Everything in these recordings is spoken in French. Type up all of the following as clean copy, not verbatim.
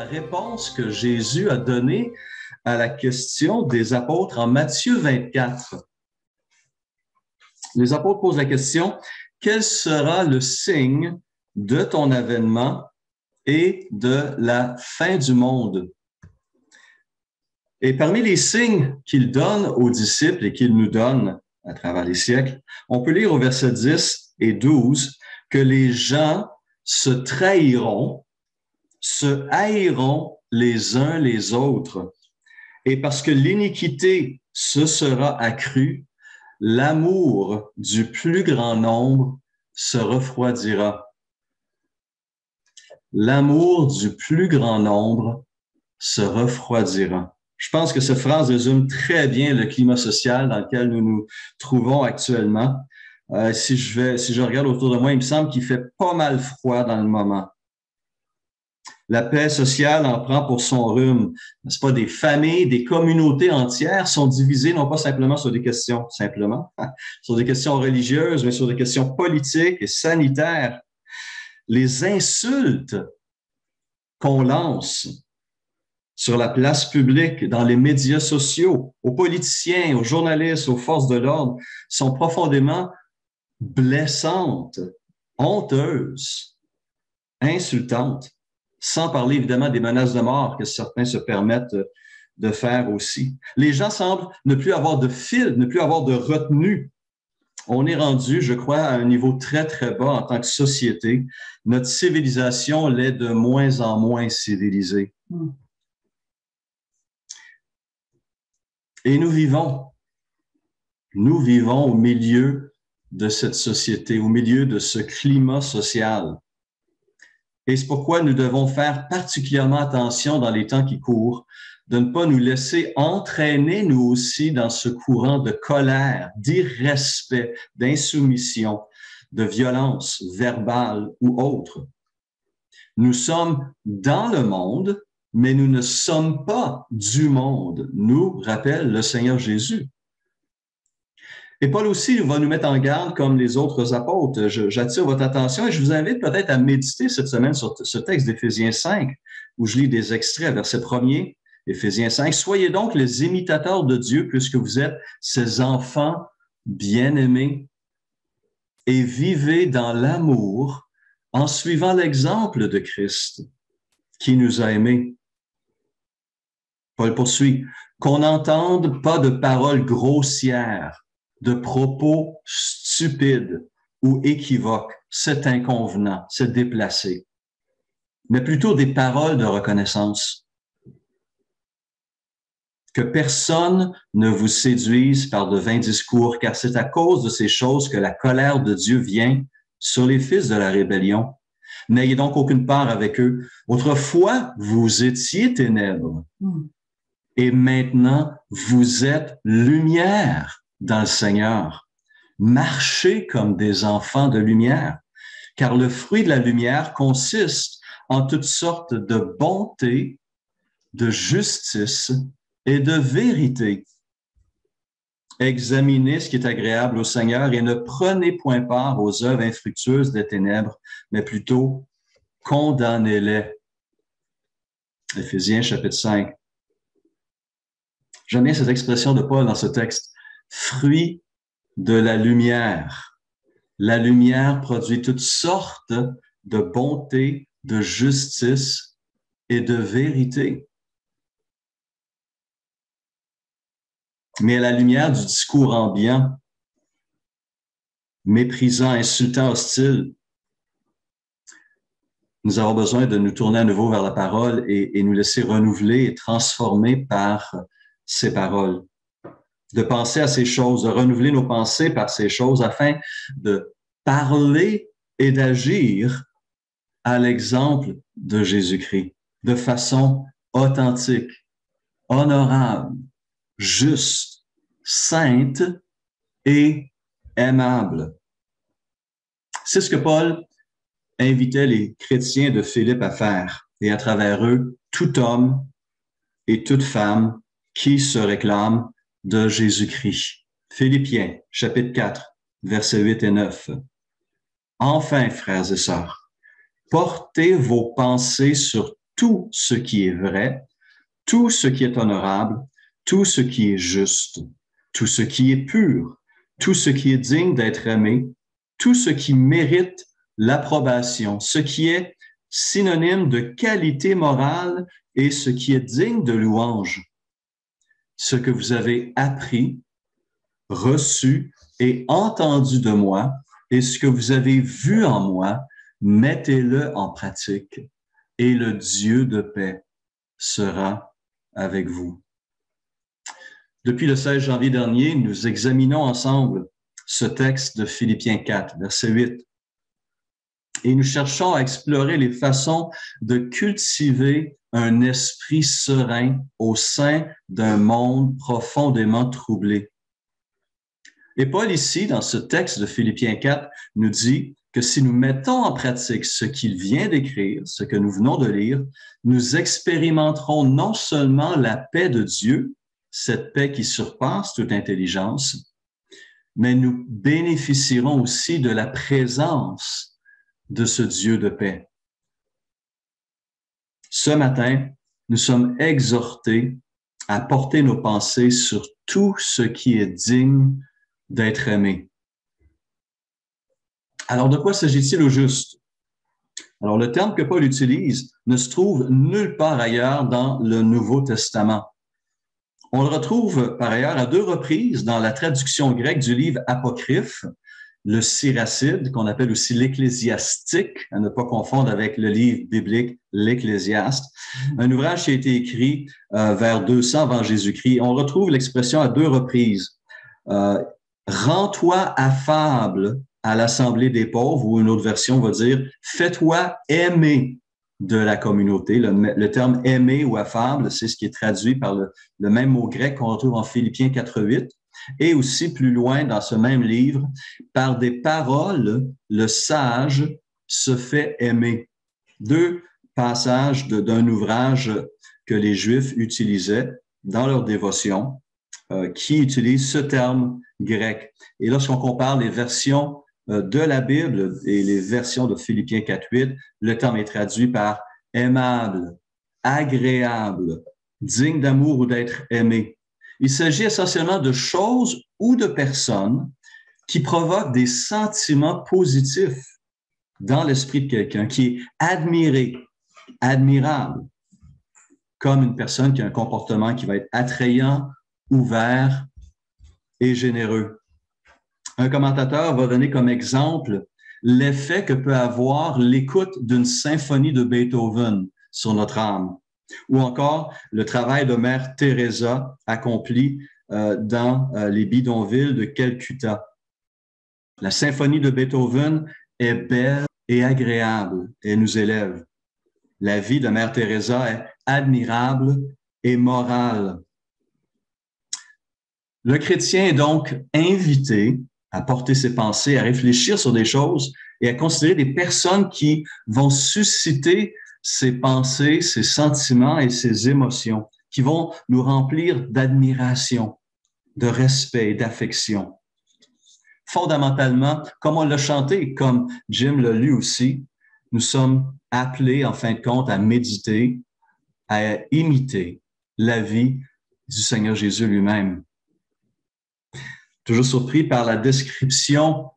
réponse que Jésus a donnée à la question des apôtres en Matthieu 24. Les apôtres posent la question, quel sera le signe de ton avènement et de la fin du monde? Et parmi les signes qu'il donne aux disciples et qu'il nous donne à travers les siècles, on peut lire au verset 10 et 12 que les gens se trahiront, se haïront les uns les autres. Et parce que l'iniquité se sera accrue, l'amour du plus grand nombre se refroidira. L'amour du plus grand nombre se refroidira. Je pense que cette phrase résume très bien le climat social dans lequel nous nous trouvons actuellement. Si je regarde autour de moi, il me semble qu'il fait pas mal froid dans le moment. La paix sociale en prend pour son rhume. N'est-ce pas? Des familles, des communautés entières sont divisées non pas simplement sur des questions, sur des questions religieuses, mais sur des questions politiques et sanitaires. Les insultes qu'on lance sur la place publique, dans les médias sociaux, aux politiciens, aux journalistes, aux forces de l'ordre, sont profondément blessantes, honteuses, insultantes, sans parler évidemment des menaces de mort que certains se permettent de faire aussi. Les gens semblent ne plus avoir de fil, ne plus avoir de retenue. On est rendu, je crois, à un niveau très, très bas en tant que société. Notre civilisation l'est de moins en moins civilisée. Et nous vivons au milieu de cette société, au milieu de ce climat social. Et c'est pourquoi nous devons faire particulièrement attention dans les temps qui courent, de ne pas nous laisser entraîner nous aussi dans ce courant de colère, d'irrespect, d'insoumission, de violence verbale ou autre. Nous sommes dans le monde, mais nous ne sommes pas du monde, nous rappelle le Seigneur Jésus. Et Paul aussi va nous mettre en garde comme les autres apôtres. J'attire votre attention et je vous invite peut-être à méditer cette semaine sur ce texte d'Éphésiens 5, où je lis des extraits, verset 1er, Éphésiens 5. « Soyez donc les imitateurs de Dieu puisque vous êtes ses enfants bien-aimés et vivez dans l'amour en suivant l'exemple de Christ qui nous a aimés. » Paul poursuit, « Qu'on n'entende pas de paroles grossières, de propos stupides ou équivoques, c'est inconvenant, c'est déplacé, mais plutôt des paroles de reconnaissance. Que personne ne vous séduise par de vains discours, car c'est à cause de ces choses que la colère de Dieu vient sur les fils de la rébellion. N'ayez donc aucune part avec eux. Autrefois, vous étiez ténèbres, et maintenant, vous êtes lumière dans le Seigneur. Marchez comme des enfants de lumière, car le fruit de la lumière consiste en toutes sortes de bonté, de justice et de vérité. Examinez ce qui est agréable au Seigneur et ne prenez point part aux œuvres infructueuses des ténèbres, mais plutôt condamnez-les. Éphésiens chapitre 5. J'aime bien cette expression de Paul dans ce texte. Fruit de la lumière. La lumière produit toutes sortes de bonté, de justice et de vérité. Mais à la lumière du discours ambiant, méprisant, insultant, hostile, nous avons besoin de nous tourner à nouveau vers la parole et nous laisser renouveler et transformer par ces paroles. De penser à ces choses, de renouveler nos pensées par ces choses afin de parler et d'agir à l'exemple de Jésus-Christ, de façon authentique, honorable, juste, sainte et aimable. C'est ce que Paul invitait les chrétiens de Philippe à faire, et à travers eux, tout homme et toute femme qui se réclament de Jésus-Christ. Philippiens, chapitre 4, versets 8 et 9. Enfin, frères et sœurs, portez vos pensées sur tout ce qui est vrai, tout ce qui est honorable, tout ce qui est juste, tout ce qui est pur, tout ce qui est digne d'être aimé, tout ce qui mérite l'approbation, ce qui est synonyme de qualité morale et ce qui est digne de louange. Ce que vous avez appris, reçu et entendu de moi, et ce que vous avez vu en moi, mettez-le en pratique, et le Dieu de paix sera avec vous. Depuis le 16 janvier dernier, nous examinons ensemble ce texte de Philippiens 4, verset 8. Et nous cherchons à explorer les façons de cultiver un esprit serein au sein d'un monde profondément troublé. Et Paul ici, dans ce texte de Philippiens 4, nous dit que si nous mettons en pratique ce qu'il vient d'écrire, ce que nous venons de lire, nous expérimenterons non seulement la paix de Dieu, cette paix qui surpasse toute intelligence, mais nous bénéficierons aussi de la présence de ce Dieu de paix. Ce matin, nous sommes exhortés à porter nos pensées sur tout ce qui est digne d'être aimé. Alors, de quoi s'agit-il au juste? Alors, le terme que Paul utilise ne se trouve nulle part ailleurs dans le Nouveau Testament. On le retrouve par ailleurs à 2 reprises dans la traduction grecque du livre apocryphe, le Siracide, qu'on appelle aussi l'Ecclésiastique, à ne pas confondre avec le livre biblique, l'Ecclésiaste, un ouvrage qui a été écrit vers 200 avant Jésus-Christ. On retrouve l'expression à 2 reprises. Rends-toi affable à l'assemblée des pauvres, ou une autre version va dire, fais-toi aimer de la communauté. Le terme aimer ou affable, c'est ce qui est traduit par le même mot grec qu'on retrouve en Philippiens 4.8. Et aussi plus loin dans ce même livre, par des paroles, le sage se fait aimer. 2 passages d'un ouvrage que les Juifs utilisaient dans leur dévotion, qui utilisent ce terme grec. Et lorsqu'on compare les versions de la Bible et les versions de Philippiens 4.8, le terme est traduit par aimable, agréable, digne d'amour ou d'être aimé. Il s'agit essentiellement de choses ou de personnes qui provoquent des sentiments positifs dans l'esprit de quelqu'un, qui est admiré, admirable, comme une personne qui a un comportement qui va être attrayant, ouvert et généreux. Un commentateur va donner comme exemple l'effet que peut avoir l'écoute d'une symphonie de Beethoven sur notre âme, ou encore le travail de Mère Teresa accompli dans les bidonvilles de Calcutta. La symphonie de Beethoven est belle et agréable et nous élève. La vie de Mère Teresa est admirable et morale. Le chrétien est donc invité à porter ses pensées, à réfléchir sur des choses et à considérer des personnes qui vont susciter ces pensées, ces sentiments et ces émotions, qui vont nous remplir d'admiration, de respect et d'affection. Fondamentalement, comme on l'a chanté, comme Jim l'a lu aussi, nous sommes appelés, en fin de compte, à méditer, à imiter la vie du Seigneur Jésus lui-même. Toujours surpris par la description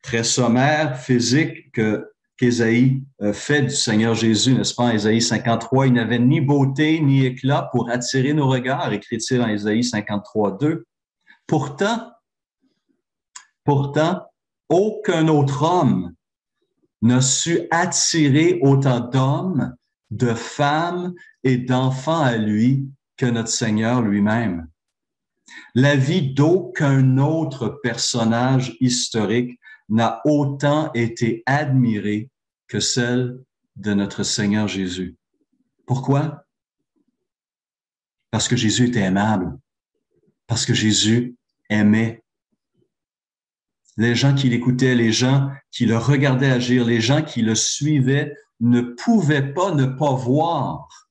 très sommaire, physique qu'Ésaïe fait du Seigneur Jésus, n'est-ce pas? En Ésaïe 53, il n'avait ni beauté ni éclat pour attirer nos regards, écrit-il en Ésaïe 53.2. Pourtant, aucun autre homme n'a su attirer autant d'hommes, de femmes et d'enfants à lui que notre Seigneur lui-même. La vie d'aucun autre personnage historique n'a autant été admirée que celle de notre Seigneur Jésus. Pourquoi? Parce que Jésus était aimable, parce que Jésus aimait. Les gens qui l'écoutaient, les gens qui le regardaient agir, les gens qui le suivaient ne pouvaient pas ne pas voir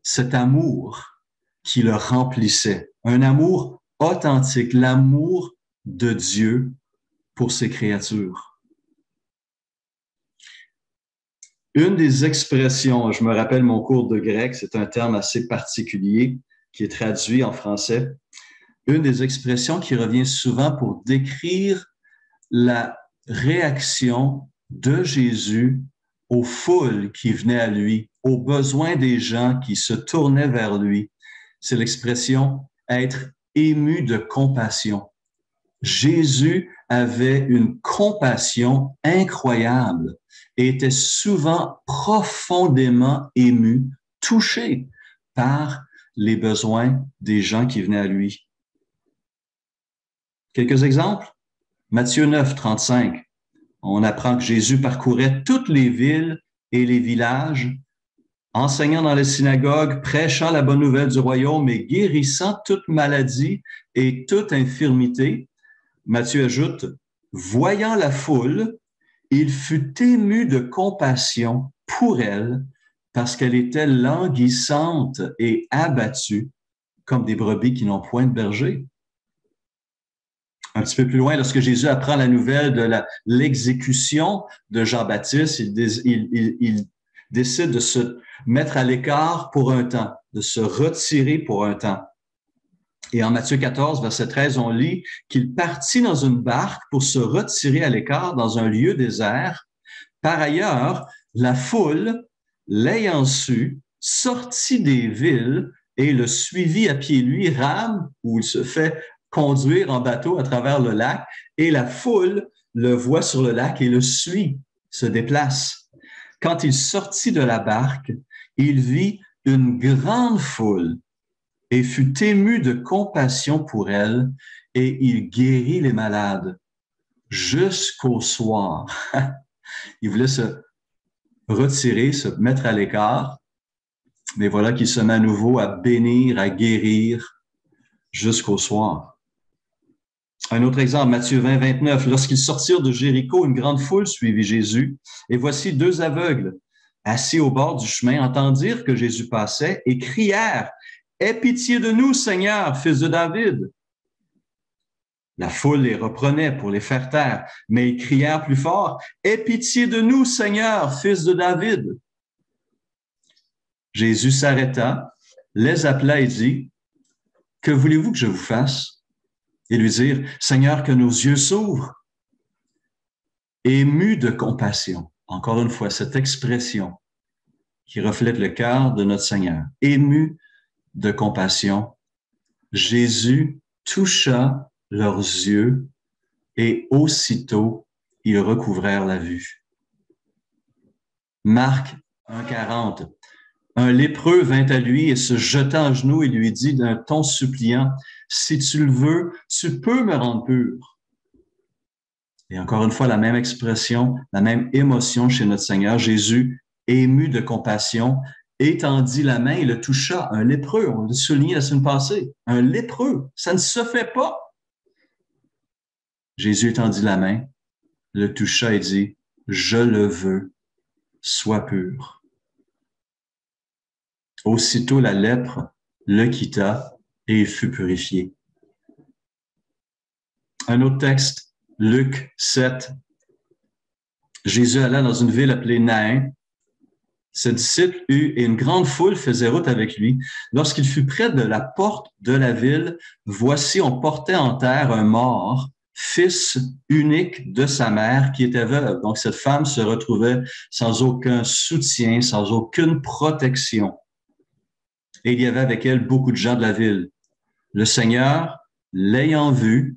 cet amour qui le remplissait. Un amour authentique, l'amour de Dieu pour ses créatures. Une des expressions, je me rappelle mon cours de grec, c'est un terme assez particulier qui est traduit en français. Une des expressions qui revient souvent pour décrire la réaction de Jésus aux foules qui venaient à lui, aux besoins des gens qui se tournaient vers lui. C'est l'expression être ému de compassion. Jésus avait une compassion incroyable et était souvent profondément ému, touché par les besoins des gens qui venaient à lui. Quelques exemples? Matthieu 9, 35. On apprend que Jésus parcourait toutes les villes et les villages, enseignant dans les synagogues, prêchant la bonne nouvelle du royaume et guérissant toute maladie et toute infirmité. Matthieu ajoute, voyant la foule, il fut ému de compassion pour elle parce qu'elle était languissante et abattue comme des brebis qui n'ont point de berger. Un petit peu plus loin, lorsque Jésus apprend la nouvelle de l'exécution de Jean-Baptiste, il décide de se mettre à l'écart pour un temps, de se retirer pour un temps. Et en Matthieu 14, verset 13, on lit qu'il partit dans une barque pour se retirer à l'écart dans un lieu désert. Par ailleurs, la foule, l'ayant su, sortit des villes et le suivit à pied. Lui rame, où il se fait conduire en bateau à travers le lac, et la foule le voit sur le lac et le suit, se déplace. Quand il sortit de la barque, il vit une grande foule et fut ému de compassion pour elle, et il guérit les malades jusqu'au soir. Il voulait se retirer, se mettre à l'écart, mais voilà qu'il se met à nouveau à bénir, à guérir jusqu'au soir. Un autre exemple, Matthieu 20, 29. Lorsqu'ils sortirent de Jéricho, une grande foule suivit Jésus, et voici deux aveugles, assis au bord du chemin, entendirent que Jésus passait et crièrent, « Aie pitié de nous, Seigneur, fils de David! » La foule les reprenait pour les faire taire, mais ils crièrent plus fort, « Aie pitié de nous, Seigneur, fils de David! » Jésus s'arrêta, les appela et dit, « Que voulez-vous que je vous fasse? » Et lui dire, « Seigneur, que nos yeux s'ouvrent. » Ému de compassion, encore une fois, cette expression qui reflète le cœur de notre Seigneur, ému de compassion, Jésus toucha leurs yeux et aussitôt ils recouvrèrent la vue. Marc 1,40. Un lépreux vint à lui et se jeta à genoux et lui dit d'un ton suppliant, « Si tu le veux, tu peux me rendre pur. » Et encore une fois, la même expression, la même émotion chez notre Seigneur. Jésus, ému de compassion, étendit la main et le toucha. Un lépreux, on l'a souligné la semaine passée. Un lépreux, ça ne se fait pas. Jésus étendit la main, le toucha et dit, « Je le veux, sois pur. » Aussitôt la lèpre le quitta et il fut purifié. Un autre texte, Luc 7. Jésus alla dans une ville appelée Naïn. Ses disciples et une grande foule faisaient route avec lui. Lorsqu'il fut près de la porte de la ville, voici, on portait en terre un mort, fils unique de sa mère qui était veuve. Donc cette femme se retrouvait sans aucun soutien, sans aucune protection. Et il y avait avec elle beaucoup de gens de la ville. Le Seigneur, l'ayant vue,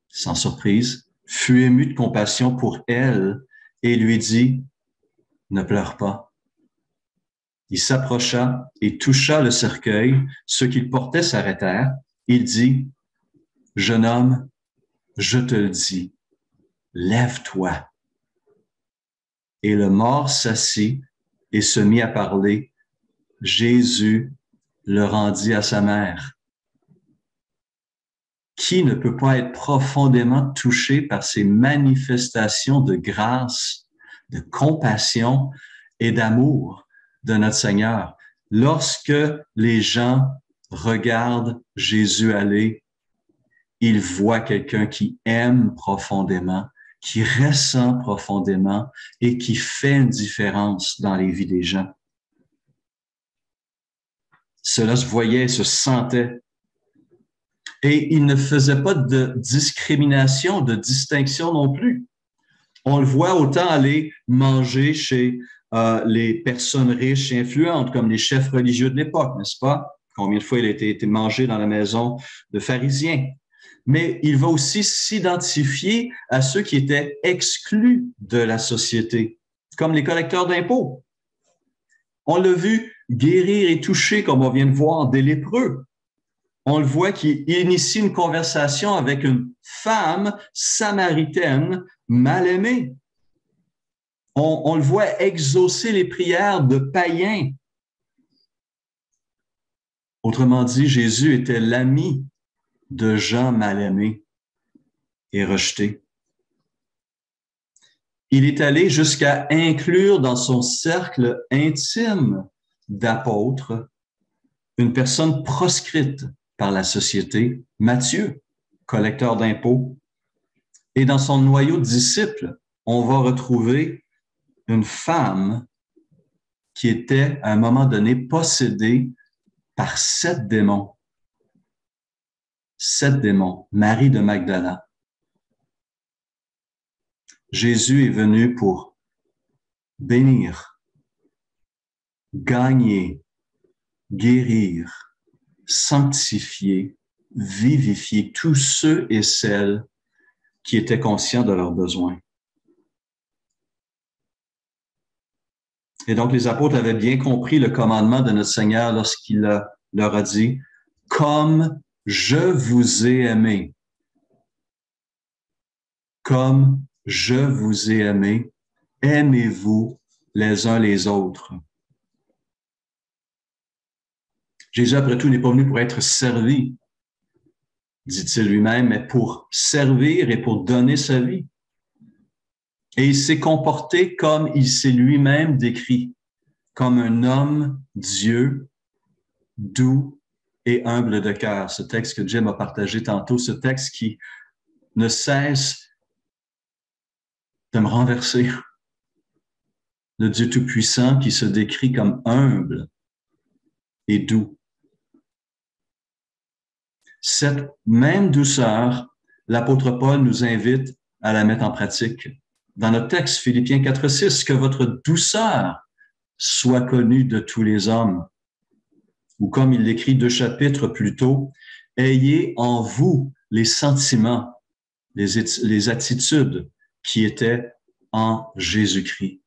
sans surprise, fut ému de compassion pour elle et lui dit, « Ne pleure pas. » Il s'approcha et toucha le cercueil. Ceux qu'il portait s'arrêtèrent. Il dit, « Jeune homme, je te le dis, lève-toi. » Et le mort s'assit et se mit à parler. Jésus le rendit à sa mère. Qui ne peut pas être profondément touché par ces manifestations de grâce, de compassion et d'amour de notre Seigneur? Lorsque les gens regardent Jésus aller, ils voient quelqu'un qui aime profondément qui ressent profondément et qui fait une différence dans les vies des gens. Cela se voyait, se sentait. Et il ne faisait pas de discrimination, de distinction non plus. On le voit autant aller manger chez les personnes riches et influentes, comme les chefs religieux de l'époque, n'est-ce pas? Combien de fois il a été mangé dans la maison de pharisiens. Mais il va aussi s'identifier à ceux qui étaient exclus de la société, comme les collecteurs d'impôts. On l'a vu guérir et toucher, comme on vient de voir, des lépreux. On le voit qu'il initie une conversation avec une femme samaritaine mal aimée. On le voit exaucer les prières de païens. Autrement dit, Jésus était l'ami de gens mal aimés et rejetés. Il est allé jusqu'à inclure dans son cercle intime d'apôtres une personne proscrite par la société, Matthieu, collecteur d'impôts. Et dans son noyau de disciples, on va retrouver une femme qui était à un moment donné possédée par 7 démons. 7 démons, Marie de Magdala. Jésus est venu pour bénir, gagner, guérir, sanctifier, vivifier tous ceux et celles qui étaient conscients de leurs besoins. Et donc, les apôtres avaient bien compris le commandement de notre Seigneur lorsqu'il leur a dit « Comme je vous ai aimé, comme je vous ai aimé, aimez-vous les uns les autres. » Jésus, après tout, n'est pas venu pour être servi, dit-il lui-même, mais pour servir et pour donner sa vie. Et il s'est comporté comme il s'est lui-même décrit, comme un homme Dieu, doux et humble de cœur. Ce texte que Jim a partagé tantôt, ce texte qui ne cesse de me renverser. Le Dieu Tout-Puissant qui se décrit comme humble et doux. Cette même douceur, l'apôtre Paul nous invite à la mettre en pratique. Dans notre texte, Philippiens 4:6, que votre douceur soit connue de tous les hommes. Ou comme il l'écrit 2 chapitres plus tôt, ayez en vous les sentiments, les attitudes qui étaient en Jésus-Christ.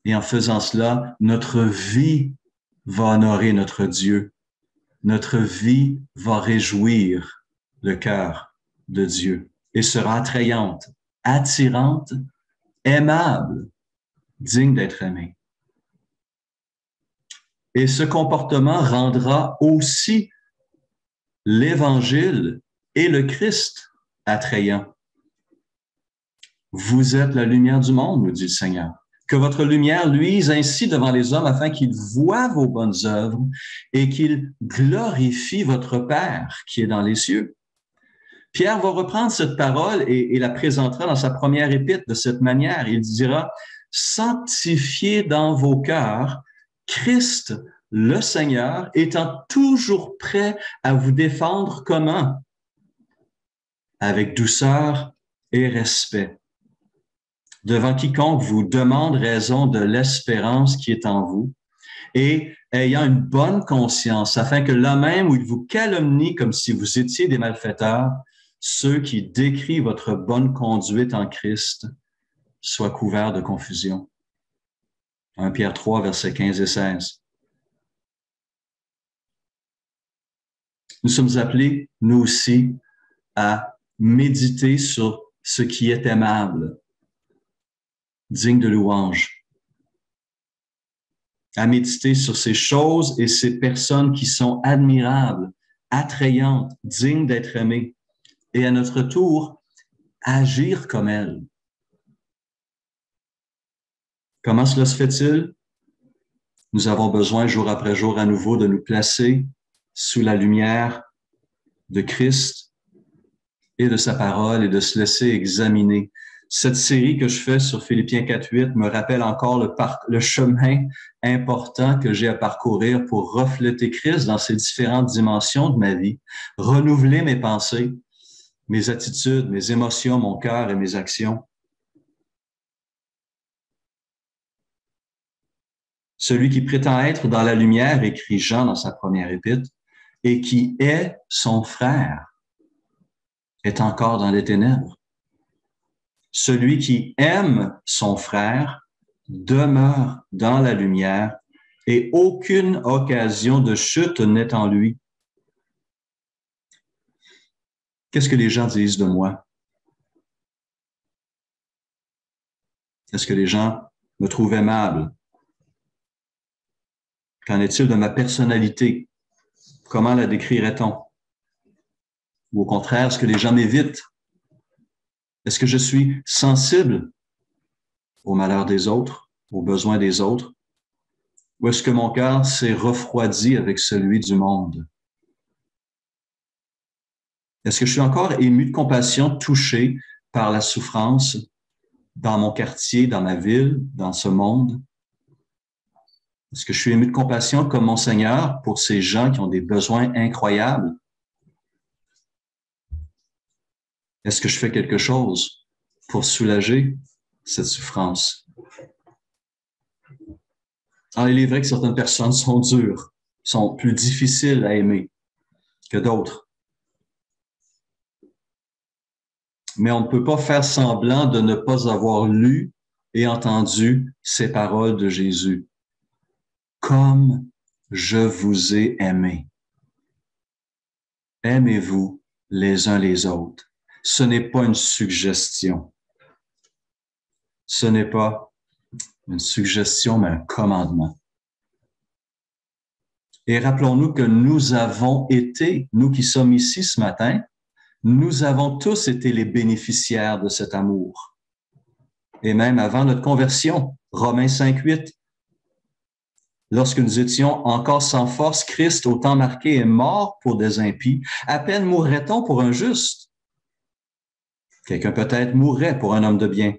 Et en faisant cela, notre vie va honorer notre Dieu. Notre vie va réjouir le cœur de Dieu et sera attrayante, attirante, aimable, digne d'être aimée. Et ce comportement rendra aussi l'Évangile et le Christ attrayants. Vous êtes la lumière du monde, nous dit le Seigneur. Que votre lumière luise ainsi devant les hommes afin qu'ils voient vos bonnes œuvres et qu'ils glorifient votre Père qui est dans les cieux. Pierre va reprendre cette parole et la présentera dans sa première épître de cette manière. Il dira « Sanctifiez dans vos cœurs Christ, le Seigneur, étant toujours prêt à vous défendre comment? Avec douceur et respect. Devant quiconque vous demande raison de l'espérance qui est en vous, et ayant une bonne conscience, afin que là même où il vous calomnie comme si vous étiez des malfaiteurs, ceux qui décrient votre bonne conduite en Christ soient couverts de confusion. 1 Pierre 3, versets 15 et 16. Nous sommes appelés, nous aussi, à méditer sur ce qui est aimable, digne de louange, à méditer sur ces choses et ces personnes qui sont admirables, attrayantes, dignes d'être aimées, et à notre tour, agir comme elles. Comment cela se fait-il? Nous avons besoin jour après jour à nouveau de nous placer sous la lumière de Christ et de sa parole et de se laisser examiner. cette série que je fais sur Philippiens 4.8 me rappelle encore le chemin important que j'ai à parcourir pour refléter Christ dans ces différentes dimensions de ma vie, renouveler mes pensées, mes attitudes, mes émotions, mon cœur et mes actions. Celui qui prétend être dans la lumière, écrit Jean dans sa première épître, et qui est son frère, est encore dans les ténèbres. Celui qui aime son frère demeure dans la lumière et aucune occasion de chute n'est en lui. Qu'est-ce que les gens disent de moi? Est-ce que les gens me trouvent aimable? Qu'en est-il de ma personnalité? Comment la décrirait-on? Ou au contraire, est-ce que les gens m'évitent? Est-ce que je suis sensible aux malheurs des autres, aux besoins des autres? Ou est-ce que mon cœur s'est refroidi avec celui du monde? Est-ce que je suis encore ému de compassion, touché par la souffrance dans mon quartier, dans ma ville, dans ce monde? Est-ce que je suis ému de compassion comme mon Seigneur pour ces gens qui ont des besoins incroyables? Est-ce que je fais quelque chose pour soulager cette souffrance? Alors, il est vrai que certaines personnes sont dures, sont plus difficiles à aimer que d'autres. Mais on ne peut pas faire semblant de ne pas avoir lu et entendu ces paroles de Jésus. Comme je vous ai aimé. Aimez-vous les uns les autres. Ce n'est pas une suggestion. Ce n'est pas une suggestion, mais un commandement. Et rappelons-nous que nous avons été, nous qui sommes ici ce matin, nous avons tous été les bénéficiaires de cet amour. Et même avant notre conversion, Romains 5.8, lorsque nous étions encore sans force, Christ, au temps marqué, est mort pour des impies. À peine mourrait-on pour un juste. Quelqu'un peut-être mourrait pour un homme de bien.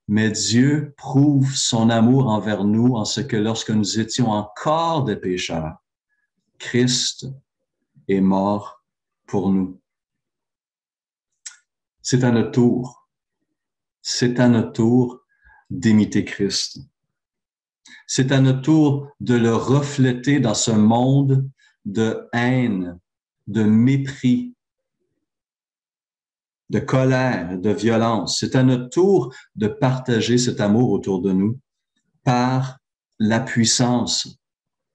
Mais Dieu prouve son amour envers nous en ce que lorsque nous étions encore des pécheurs, Christ est mort pour nous. C'est à notre tour d'imiter Christ. C'est à notre tour de le refléter dans ce monde de haine, de mépris, de colère, de violence. C'est à notre tour de partager cet amour autour de nous par la puissance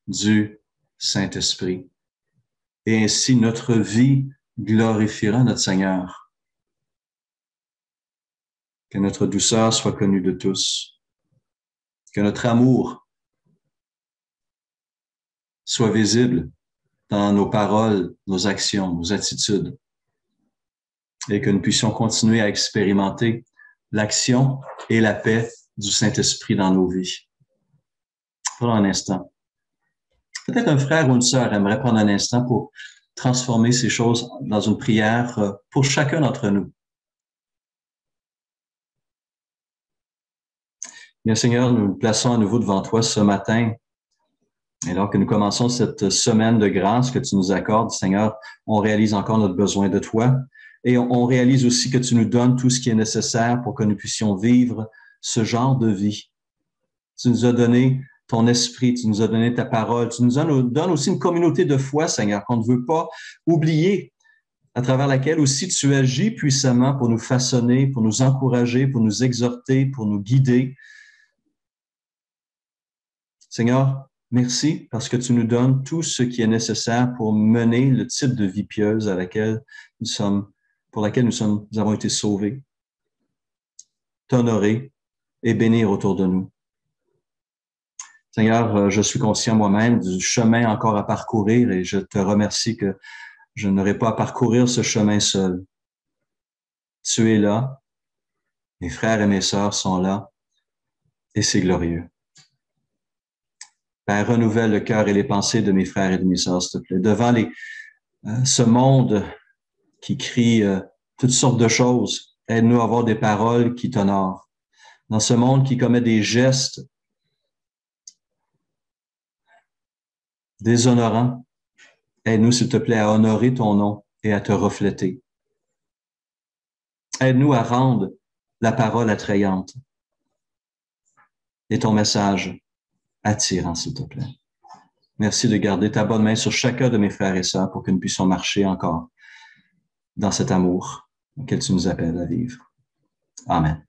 du Saint-Esprit. Et ainsi, notre vie glorifiera notre Seigneur. Que notre douceur soit connue de tous. Que notre amour soit visible dans nos paroles, nos actions, nos attitudes. Et que nous puissions continuer à expérimenter l'action et la paix du Saint-Esprit dans nos vies. Prenons un instant. Peut-être un frère ou une sœur aimerait prendre un instant pour transformer ces choses dans une prière pour chacun d'entre nous. Bien, Seigneur, nous nous plaçons à nouveau devant toi ce matin. Et alors que nous commençons cette semaine de grâce que tu nous accordes, Seigneur, on réalise encore notre besoin de toi. Et on réalise aussi que tu nous donnes tout ce qui est nécessaire pour que nous puissions vivre ce genre de vie. Tu nous as donné ton esprit, tu nous as donné ta parole, tu nous donnes aussi une communauté de foi, Seigneur, qu'on ne veut pas oublier, à travers laquelle aussi tu agis puissamment pour nous façonner, pour nous encourager, pour nous exhorter, pour nous guider. Seigneur, merci parce que tu nous donnes tout ce qui est nécessaire pour mener le type de vie pieuse pour laquelle nous avons été sauvés, t'honorer et bénir autour de nous. Seigneur, je suis conscient moi-même du chemin encore à parcourir et je te remercie que je n'aurai pas à parcourir ce chemin seul. Tu es là, mes frères et mes sœurs sont là et c'est glorieux. Père, renouvelle le cœur et les pensées de mes frères et de mes sœurs, s'il te plaît, devant ce monde qui crie toutes sortes de choses. Aide-nous à avoir des paroles qui t'honorent. Dans ce monde qui commet des gestes déshonorants, aide-nous, s'il te plaît, à honorer ton nom et à te refléter. Aide-nous à rendre la parole attrayante et ton message attirant, s'il te plaît. Merci de garder ta bonne main sur chacun de mes frères et sœurs pour que nous puissions marcher encore dans cet amour auquel tu nous appelles à vivre. Amen.